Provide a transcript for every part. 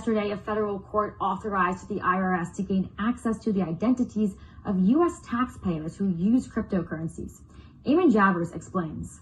Yesterday, a federal court authorized the IRS to gain access to the identities of U.S. taxpayers who use cryptocurrencies. Eamon Javers explains.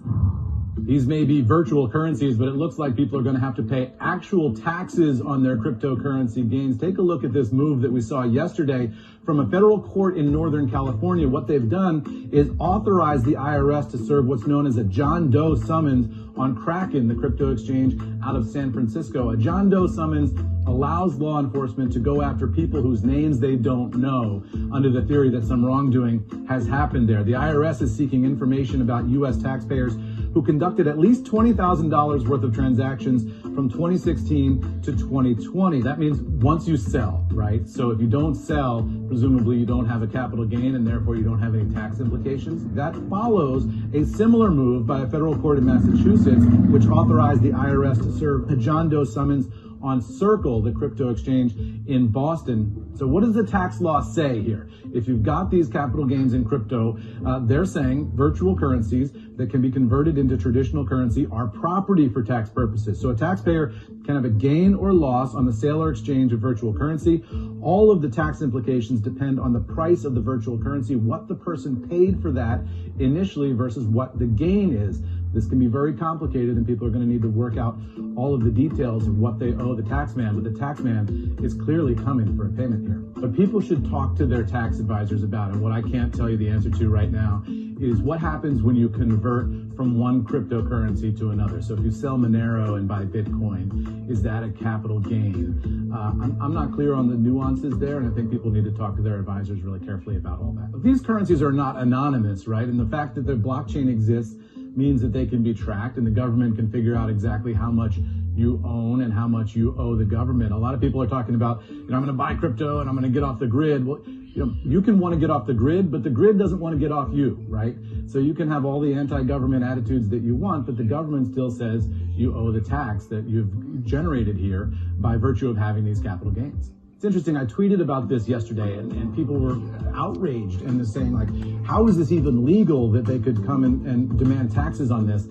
These may be virtual currencies, but it looks like people are going to have to pay actual taxes on their cryptocurrency gains. Take a look at this move that we saw yesterday from a federal court in Northern California. What they've done is authorize the IRS to serve what's known as a John Doe summons on Kraken, the crypto exchange out of San Francisco. A John Doe summons allows law enforcement to go after people whose names they don't know under the theory that some wrongdoing has happened there. The IRS is seeking information about U.S. taxpayers who conducted at least $20,000 worth of transactions from 2016 to 2020. That means once you sell, right? So if you don't sell, presumably you don't have a capital gain and therefore you don't have any tax implications. That follows a similar move by a federal court in Massachusetts, which authorized the IRS to serve a John Doe summons on Circle, the crypto exchange in Boston. So what does the tax law say here? If you've got these capital gains in crypto, they're saying virtual currencies that can be converted into traditional currency are property for tax purposes. So a taxpayer can have a gain or loss on the sale or exchange of virtual currency. All of the tax implications depend on the price of the virtual currency, what the person paid for that initially versus what the gain is. This can be very complicated and people are going to need to work out all of the details of what they owe the tax man, but the tax man is clearly coming for a payment here. But people should talk to their tax advisors about it. What I can't tell you the answer to right now is what happens when you convert from one cryptocurrency to another. So if you sell Monero and buy Bitcoin, is that a capital gain? I'm not clear on the nuances there, and I think people need to talk to their advisors really carefully about all that. But these currencies are not anonymous, right? And the fact that the blockchain exists means that they can be tracked and the government can figure out exactly how much you own and how much you owe the government. A lot of people are talking about, I'm going to buy crypto and I'm going to get off the grid. Well, you can want to get off the grid, but the grid doesn't want to get off you, right? So you can have all the anti-government attitudes that you want, but the government still says you owe the tax that you've generated here by virtue of having these capital gains. It's interesting, I tweeted about this yesterday and people were outraged and saying like, how is this even legal that they could come and demand taxes on this?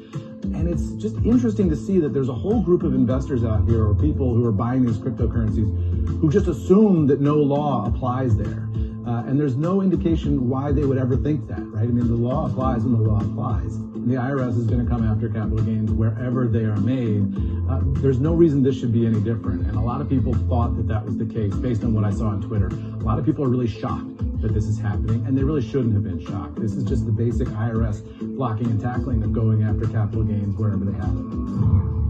And it's just interesting to see that there's a whole group of investors out here or people who are buying these cryptocurrencies who just assume that no law applies there. And there's no indication why they would ever think that, right? I mean, the law applies when the law applies. And the IRS is going to come after capital gains wherever they are made. There's no reason this should be any different. And a lot of people thought that that was the case based on what I saw on Twitter. A lot of people are really shocked that this is happening, and they really shouldn't have been shocked. This is just the basic IRS blocking and tackling of going after capital gains wherever they happen.